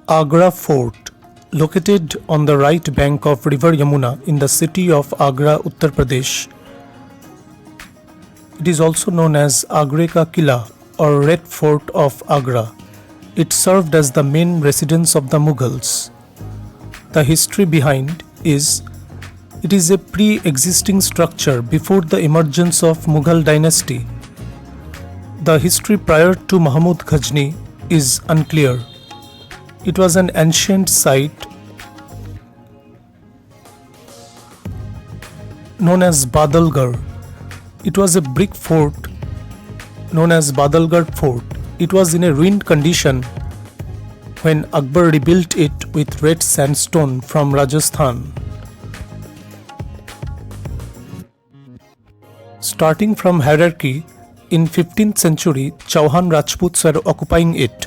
Agra Fort, located on the right bank of river Yamuna in the city of Agra, Uttar Pradesh. It is also known as Agra Ka Kila or Red Fort of Agra. It served as the main residence of the Mughals. The history behind is it is a pre-existing structure before the emergence of Mughal dynasty. The history prior to Mahmud Ghazni is unclear. It was an ancient site known as Badalgarh. It was a brick fort known as Badalgarh Fort. It was in a ruined condition when Akbar rebuilt it with red sandstone from Rajasthan. Starting from hierarchy, in 15th century, Chauhan Rajputs were occupying it.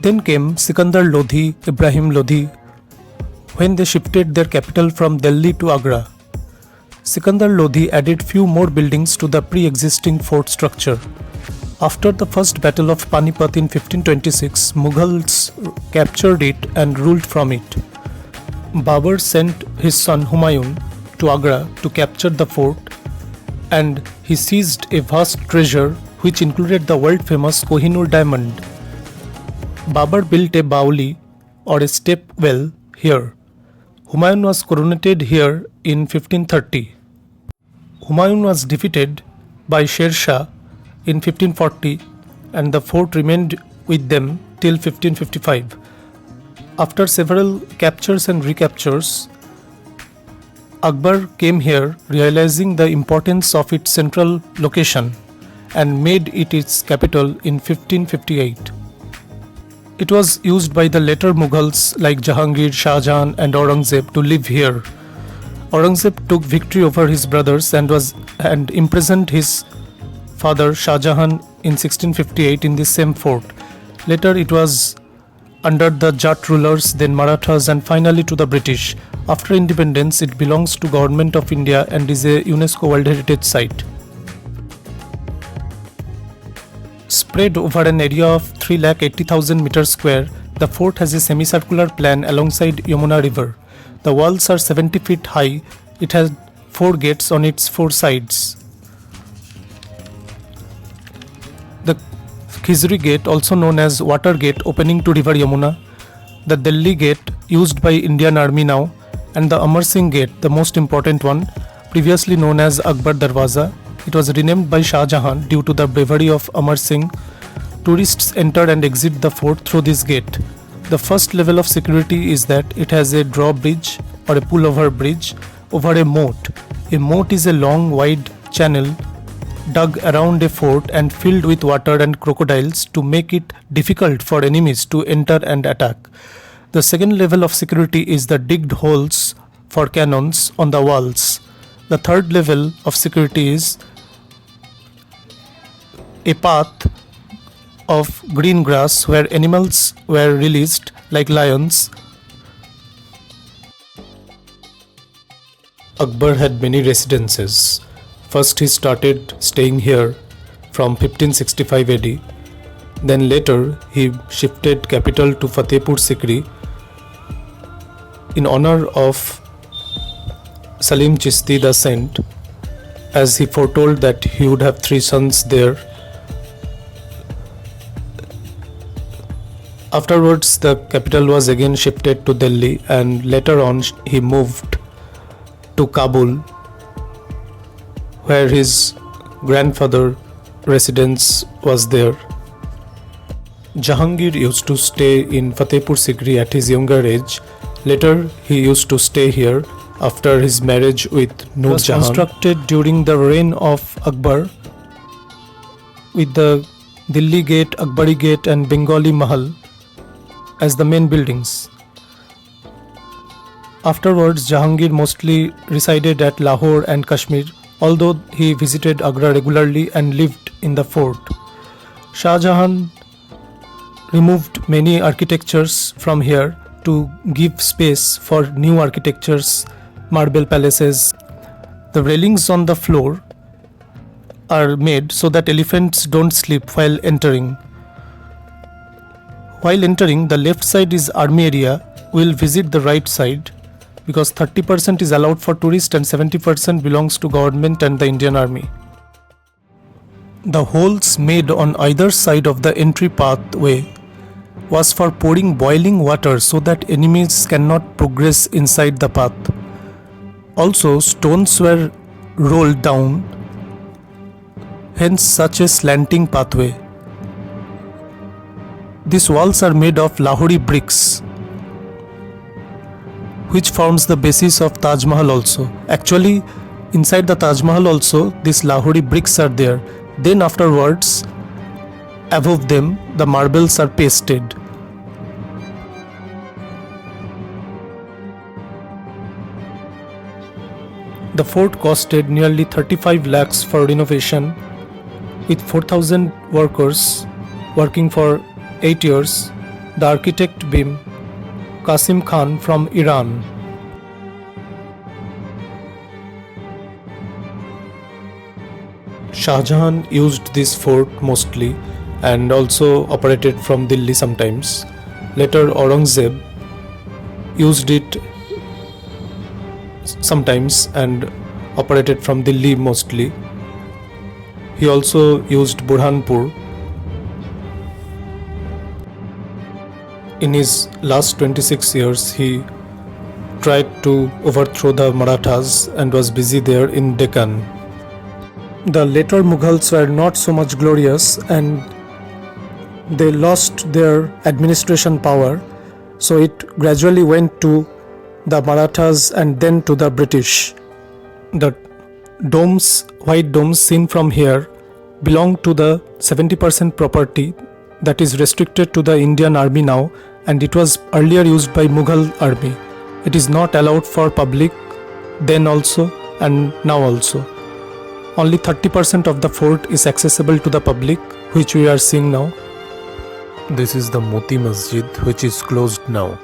Then came Sikandar Lodhi, Ibrahim Lodhi, when they shifted their capital from Delhi to Agra. Sikandar Lodhi added few more buildings to the pre-existing fort structure. After the first battle of Panipat in 1526, Mughals captured it and ruled from it. Babur sent his son Humayun to Agra to capture the fort, and he seized a vast treasure which included the world-famous Kohinoor diamond. Babur built a bauli or a step well here. Humayun was coronated here in 1530. Humayun was defeated by Sher Shah in 1540 and the fort remained with them till 1555. After several captures and recaptures, Akbar came here realizing the importance of its central location and made it its capital in 1558. It was used by the later Mughals like Jahangir, Shah Jahan and Aurangzeb to live here. Aurangzeb took victory over his brothers and imprisoned his father Shah Jahan in 1658 in the same fort. Later it was under the Jat rulers, then Marathas and finally to the British. After independence, it belongs to Government of India and is a UNESCO World Heritage Site. Spread over an area of 380,000 meters square, the fort has a semicircular plan alongside Yamuna River. The walls are 70 feet high. It has 4 gates on its 4 sides. The Khizri Gate, also known as Water Gate, opening to River Yamuna, the Delhi Gate, used by Indian Army now, and the Amar Singh Gate, the most important one, previously known as Akbar Darwaza. It was renamed by Shah Jahan due to the bravery of Amar Singh. Tourists enter and exit the fort through this gate. The first level of security is that it has a drawbridge or a pullover bridge over a moat. A moat is a long, wide channel dug around a fort and filled with water and crocodiles to make it difficult for enemies to enter and attack. The second level of security is the digged holes for cannons on the walls. The third level of security is a path of green grass where animals were released like lions. Akbar had many residences. First he started staying here from 1565 AD. Then later he shifted capital to Fatehpur Sikri in honor of Salim Chishti the Saint, as he foretold that he would have 3 sons there. Afterwards, the capital was again shifted to Delhi, and later on he moved to Kabul, where his grandfather residence was there. Jahangir used to stay in Fatehpur Sikri at his younger age. Later, he used to stay here after his marriage with Nur Jahan. Constructed during the reign of Akbar, with the Delhi Gate, Akbari Gate and Bengali Mahal as the main buildings. Afterwards, Jahangir mostly resided at Lahore and Kashmir, although he visited Agra regularly and lived in the fort. Shah Jahan removed many architectures from here to give space for new architectures, marble palaces. The railings on the floor are made so that elephants don't slip while entering. While entering, the left side is army area. We'll visit the right side because 30% is allowed for tourists and 70% belongs to government and the Indian Army. The holes made on either side of the entry pathway was for pouring boiling water so that enemies cannot progress inside the path. Also, stones were rolled down, hence such a slanting pathway. These walls are made of Lahori bricks, which forms the basis of Taj Mahal also. Actually, inside the Taj Mahal also, these Lahori bricks are there. Then afterwards, above them, the marbles are pasted. The fort costed nearly 35 lakhs for renovation, with 4,000 workers working for 8 years. The architect being Qasim Khan from Iran. Shah Jahan used this fort mostly and also operated from Delhi sometimes. Later Aurangzeb used it sometimes and operated from Delhi mostly. He also used Burhanpur. In his last 26 years, he tried to overthrow the Marathas and was busy there in Deccan. The later Mughals were not so much glorious and they lost their administration power, so it gradually went to the Marathas and then to the British. The domes, white domes seen from here, belong to the 70% property that is restricted to the Indian Army now, and it was earlier used by Mughal army. It is not allowed for public then also and now also. Only 30% of the fort is accessible to the public, which we are seeing now. This is the Moti Masjid, which is closed now.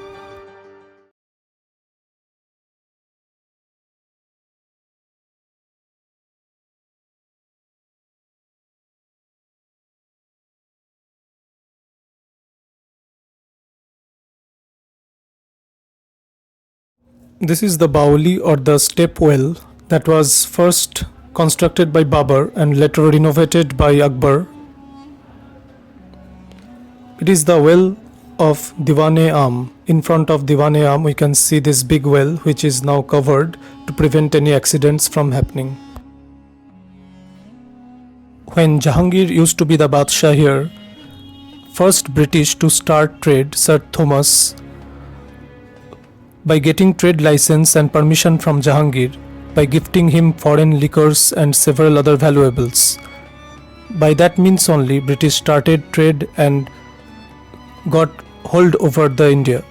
This is the Baoli or the step well that was first constructed by Babur and later renovated by Akbar. It is the well of Diwan-e-Am. In front of Diwan-e-Am we can see this big well which is now covered to prevent any accidents from happening. When Jahangir used to be the Badshah here, first British to start trade, Sir Thomas, by getting trade license and permission from Jahangir, by gifting him foreign liquors and several other valuables. By that means only British started trade and got hold over the India.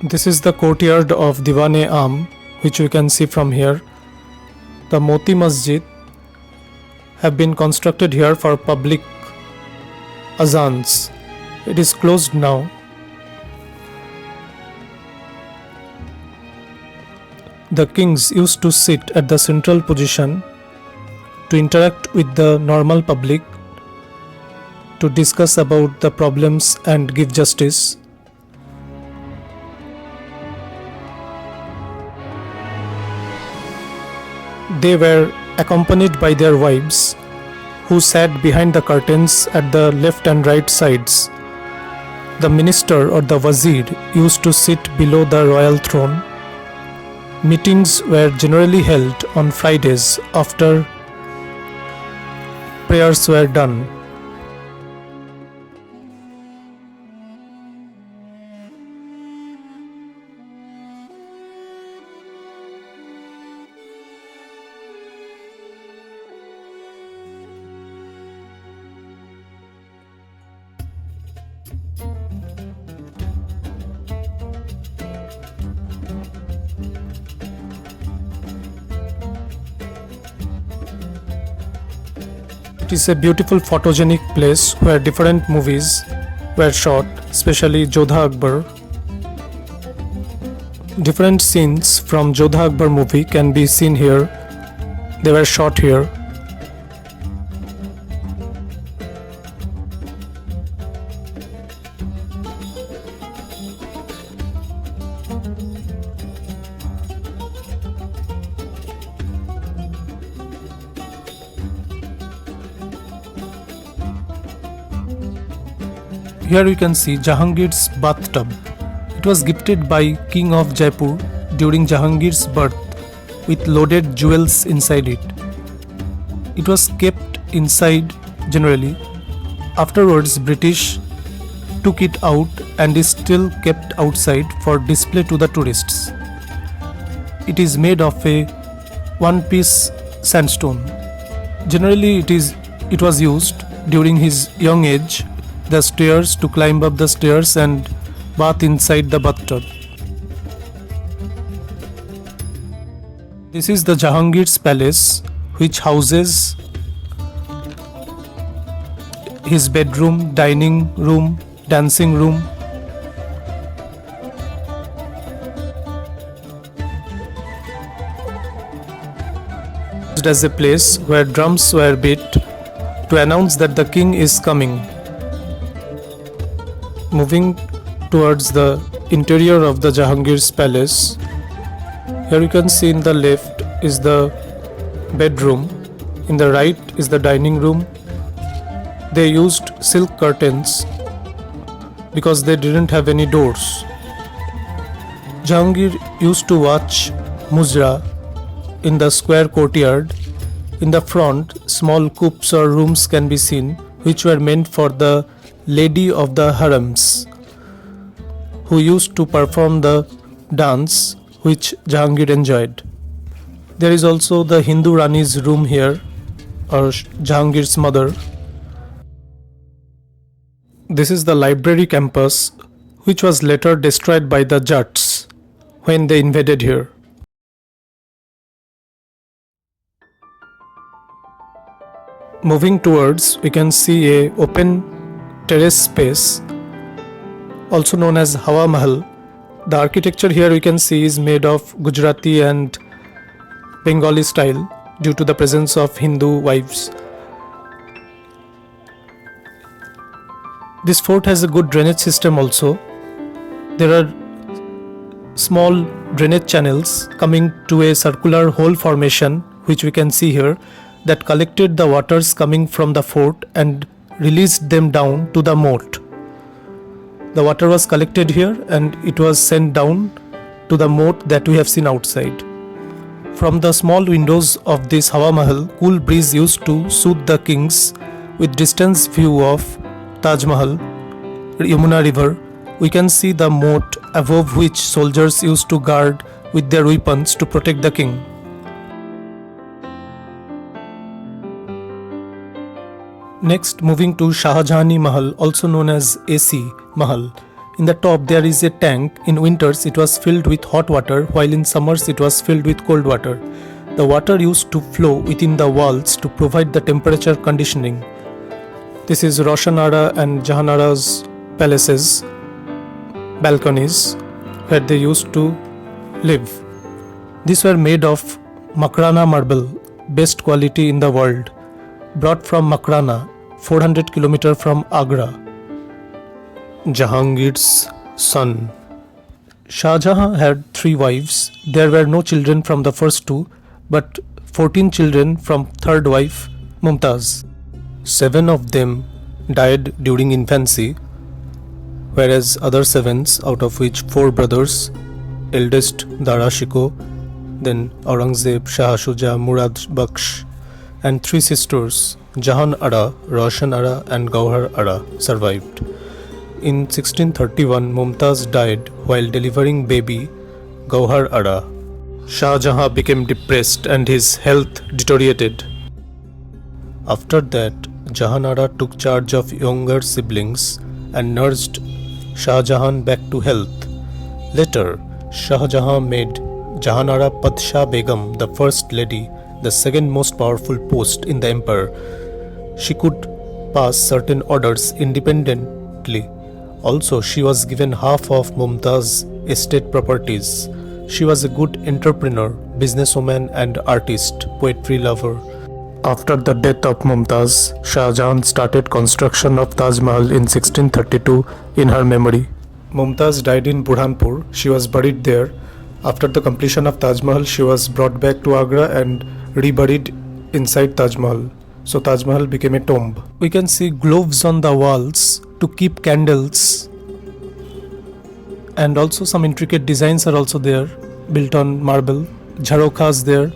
This is the courtyard of Diwan-e-Am, which we can see from here. The Moti Masjid have been constructed here for public azans. It is closed now. The kings used to sit at the central position to interact with the normal public, to discuss about the problems and give justice. They were accompanied by their wives, who sat behind the curtains at the left and right sides. The minister or the wazir used to sit below the royal throne. Meetings were generally held on Fridays after prayers were done. It is a beautiful photogenic place where different movies were shot, especially Jodha Akbar. Different scenes from Jodha Akbar movie can be seen here. They were shot here. Here we can see Jahangir's bathtub. It was gifted by King of Jaipur during Jahangir's birth with loaded jewels inside it. It was kept inside generally. Afterwards, British took it out and is still kept outside for display to the tourists. It is made of a one-piece sandstone. Generally, it was used during his young age, the stairs to climb up the stairs and bath inside the bathtub. This is the Jahangir's palace, which houses his bedroom, dining room, dancing room. As a place where drums were beat to announce that the king is coming. Moving towards the interior of the Jahangir's palace, here you can see in the left is the bedroom, in the right is the dining room. They used silk curtains because they didn't have any doors. Jahangir used to watch Mujra in the square courtyard. In the front, small coops or rooms can be seen, which were meant for the lady of the harems, who used to perform the dance which Jahangir enjoyed. There is also the Hindu Rani's room here, or Jahangir's mother. This is the library campus, which was later destroyed by the Jats when they invaded here. Moving towards, we can see a open terrace space, also known as Hawa Mahal. The architecture here we can see is made of Gujarati and Bengali style due to the presence of Hindu wives. This fort has a good drainage system also. There are small drainage channels coming to a circular hole formation, which we can see here, that collected the waters coming from the fort and released them down to the moat. The water was collected here and it was sent down to the moat that we have seen outside. From the small windows of this Hawa Mahal, cool breeze used to soothe the kings. With distance view of Taj Mahal, Yamuna river, we can see the moat above which soldiers used to guard with their weapons to protect the king. Next, moving to Shahjahani Mahal, also known as AC Mahal. In the top there is a tank. In winters it was filled with hot water, while in summers it was filled with cold water. The water used to flow within the walls to provide the temperature conditioning. This is Roshanara and Jahanara's palaces, balconies, where they used to live. These were made of Makrana marble, best quality in the world, brought from Makrana, 400 km from Agra. Jahangir's son. Shah Jahan had 3 wives. There were no children from the first 2, but 14 children from third wife, Mumtaz. 7 of them died during infancy, whereas other 7s, out of which 4 brothers, eldest Dara Shikoh, then Aurangzeb, Shah Shuja, Murad Baksh, and 3 sisters, Jahan Ara, Roshan Ara and Gauhar Ara, survived. In 1631, Mumtaz died while delivering baby Gauhar Ara. Shah Jahan became depressed and his health deteriorated. After that, Jahan Ara took charge of younger siblings and nursed Shah Jahan back to health. Later, Shah Jahan made Jahan Ara Padshah Begum the first lady, the second most powerful post in the empire. She could pass certain orders independently. Also, she was given half of Mumtaz's estate properties. She was a good entrepreneur, businesswoman and artist, poetry lover. After the death of Mumtaz, Shah Jahan started construction of Taj Mahal in 1632 in her memory. Mumtaz died in Burhanpur. She was buried there. After the completion of Taj Mahal, she was brought back to Agra and reburied inside Taj Mahal. So Taj Mahal became a tomb. We can see gloves on the walls to keep candles, and also some intricate designs are also there built on marble. Jharokhas there,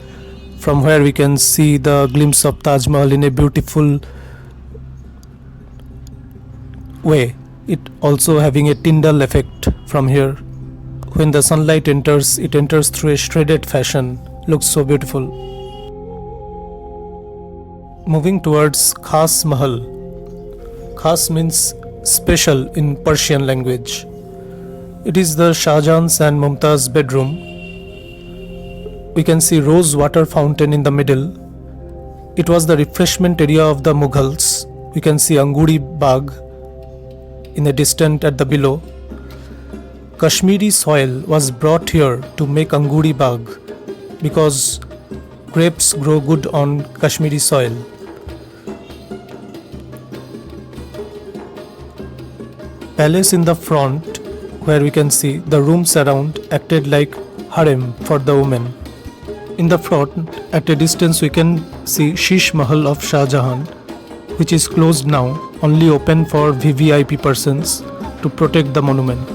from where we can see the glimpse of Taj Mahal in a beautiful way. It also having a tyndall effect from here. When the sunlight enters, it enters through a shredded fashion. Looks so beautiful. Moving towards Khas Mahal. Khas means special in Persian language. It is the Shah Jahan's and Mumtaz's bedroom. We can see rose water fountain in the middle. It was the refreshment area of the Mughals. We can see Anguri Bagh in the distance at the below. Kashmiri soil was brought here to make Anguri Bagh because grapes grow good on Kashmiri soil. Palace in the front, where we can see the rooms around acted like harem for the women. In the front, at a distance, we can see Shish Mahal of Shah Jahan, which is closed now, only open for VVIP persons to protect the monument.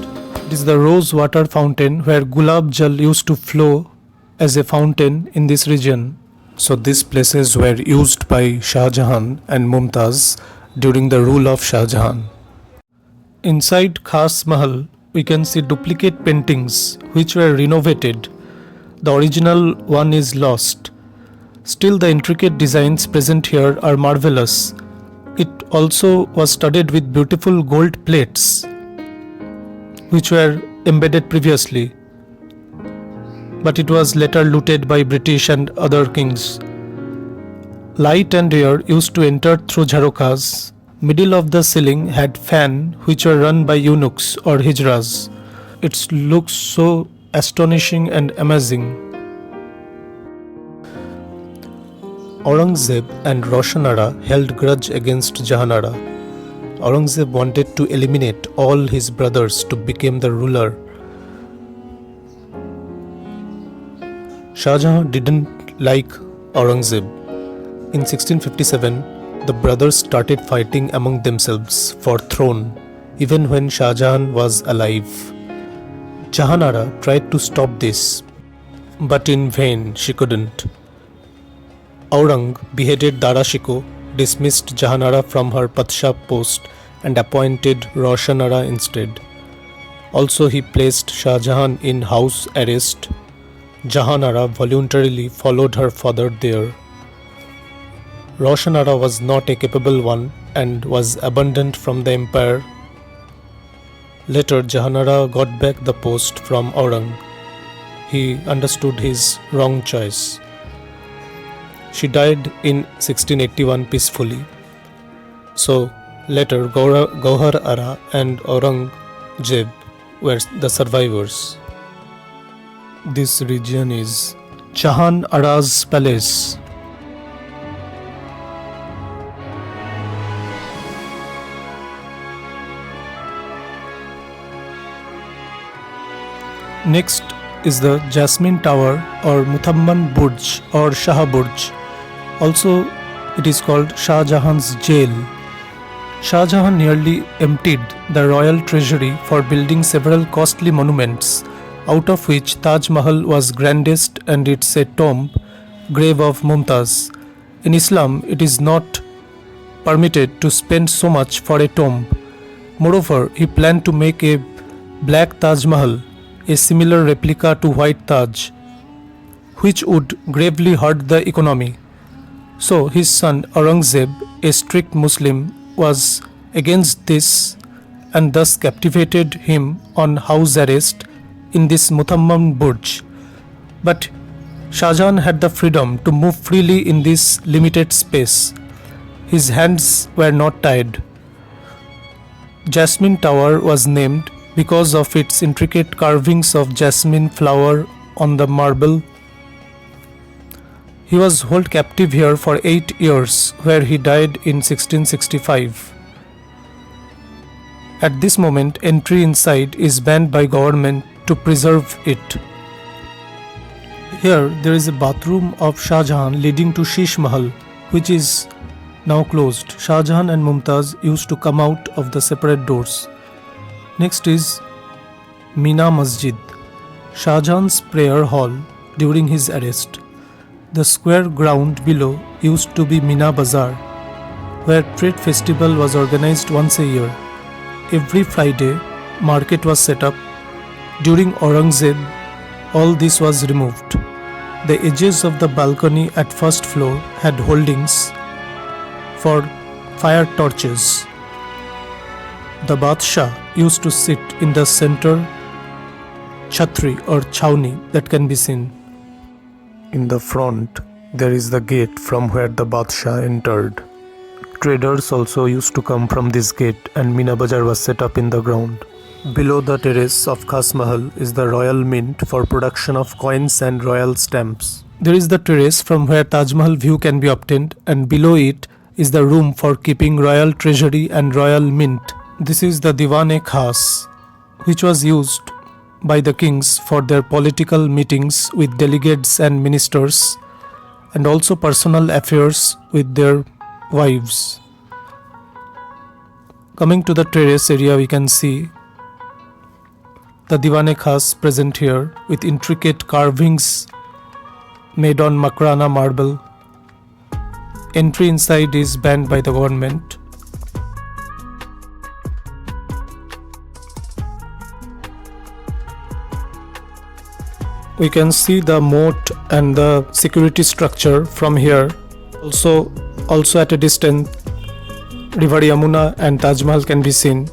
It is the rose water fountain where Gulab Jal used to flow as a fountain in this region. So these places were used by Shah Jahan and Mumtaz during the rule of Shah Jahan. Inside Khas Mahal, we can see duplicate paintings which were renovated. The original one is lost. Still, the intricate designs present here are marvelous. It also was studded with beautiful gold plates which were embedded previously, but it was later looted by British and other kings. Light and air used to enter through jharokhas. Middle of the ceiling had fan which were run by eunuchs or hijras. It looks so astonishing and amazing. Aurangzeb and Roshanara held grudge against Jahanara. Aurangzeb wanted to eliminate all his brothers to become the ruler. Shah Jahan didn't like Aurangzeb. In 1657, the brothers started fighting among themselves for throne, even when Shah Jahan was alive. Jahanara tried to stop this, but in vain she couldn't. Aurang beheaded Dara Shikoh, dismissed Jahanara from her Padshah post and appointed Roshanara instead. Also, he placed Shah Jahan in house arrest. Jahanara voluntarily followed her father there. Roshanara was not a capable one and was abandoned from the empire. Later, Jahanara got back the post from Aurang. He understood his wrong choice. She died in 1681 peacefully. So, later Gauhar Ara and Aurangzeb were the survivors. This region is Jahan Ara's palace. Next is the Jasmine Tower or Muthamman Burj or Shah Burj. Also, it is called Shah Jahan's jail. Shah Jahan nearly emptied the royal treasury for building several costly monuments, out of which Taj Mahal was grandest, and it's a tomb, grave of Mumtaz. In Islam, it is not permitted to spend so much for a tomb. Moreover, he planned to make a black Taj Mahal, a similar replica to White Taj, which would gravely hurt the economy. So his son Aurangzeb, a strict Muslim, was against this and thus captivated him on house arrest in this Muthamman Burj. But Shah Jahan had the freedom to move freely in this limited space. His hands were not tied. Jasmine Tower was named because of its intricate carvings of jasmine flower on the marble. He was held captive here for 8 years, where he died in 1665. At this moment, entry inside is banned by government to preserve it. Here there is a bathroom of Shah Jahan leading to Shish Mahal, which is now closed. Shah Jahan and Mumtaz used to come out of the separate doors. Next is Mina Masjid, Shah Jahan's prayer hall during his arrest. The square ground below used to be Mina Bazaar, where trade festival was organized once a year. Every Friday, market was set up. During Aurangzeb, all this was removed. The edges of the balcony at first floor had holdings for fire torches. The Badshah used to sit in the center chhatri or chhauni that can be seen. In the front, there is the gate from where the Badshah entered. Traders also used to come from this gate, and Mina Bazar was set up in the ground. Below the terrace of Khas Mahal is the Royal Mint for production of coins and royal stamps. There is the terrace from where Taj Mahal view can be obtained, and below it is the room for keeping royal treasury and royal mint. This is the Diwan-e-Khas, which was used by the kings for their political meetings with delegates and ministers, and also personal affairs with their wives. Coming to the terrace area, we can see the Diwan-e-Khas present here with intricate carvings made on Makrana marble. Entry inside is banned by the government. We can see the moat and the security structure from here. Also at a distance, River Yamuna and Taj Mahal can be seen.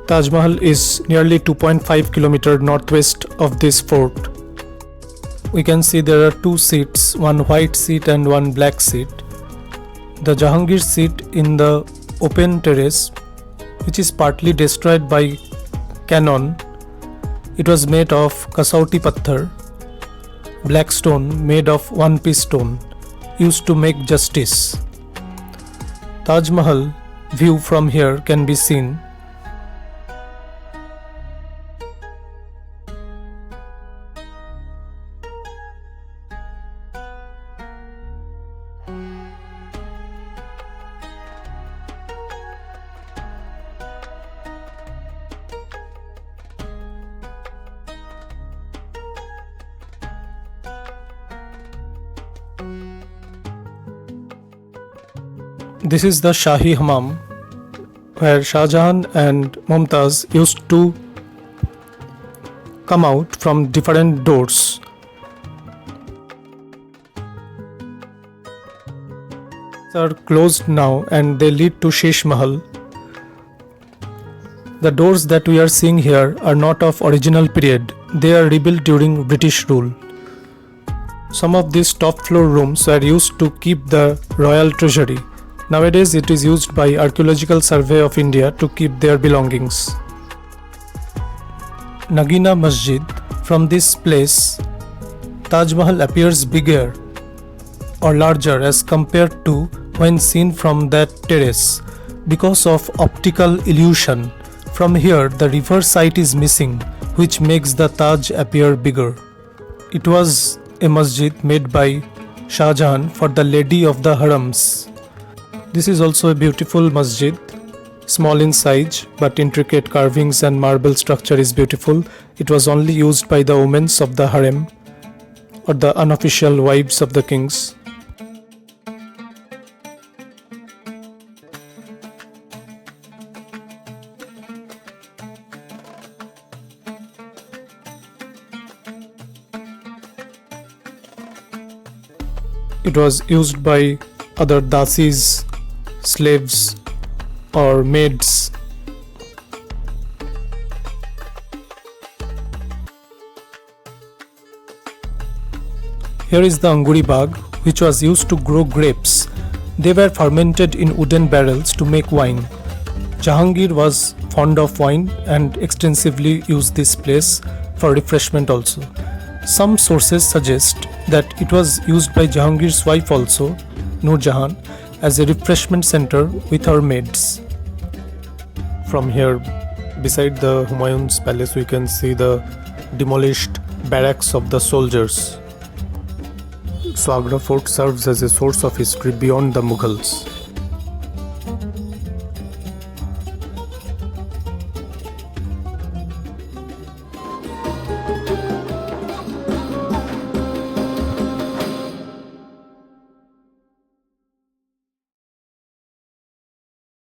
Taj Mahal is nearly 2.5 km northwest of this fort. We can see there are two seats, one white seat and one black seat. The Jahangir seat in the open terrace, which is partly destroyed by cannon. It was made of kasauti patthar, black stone made of one-piece stone, used to make justice. Taj Mahal view from here can be seen. This is the Shahi Hammam, where Shah Jahan and Mumtaz used to come out from different doors. These are closed now and they lead to Shesh Mahal. The doors that we are seeing here are not of original period. They are rebuilt during British rule. Some of these top floor rooms were used to keep the royal treasury. Nowadays it is used by Archaeological Survey of India to keep their belongings. Nagina Masjid. From this place, Taj Mahal appears bigger or larger as compared to when seen from that terrace because of optical illusion. From here the river site is missing, which makes the Taj appear bigger. It was a masjid made by Shah Jahan for the Lady of the Harams. This is also a beautiful masjid, small in size but intricate carvings and marble structure is beautiful. It was only used by the women of the harem or the unofficial wives of the kings. It was used by other dasis, slaves or maids. Here is the Anguri Bagh, which was used to grow grapes. They were fermented in wooden barrels to make wine. Jahangir was fond of wine and extensively used this place for refreshment also. Some sources suggest that it was used by Jahangir's wife also, Nur Jahan, as a refreshment center with her maids. From here, beside the Humayun's palace, we can see the demolished barracks of the soldiers. So Agra Fort serves as a source of history beyond the Mughals.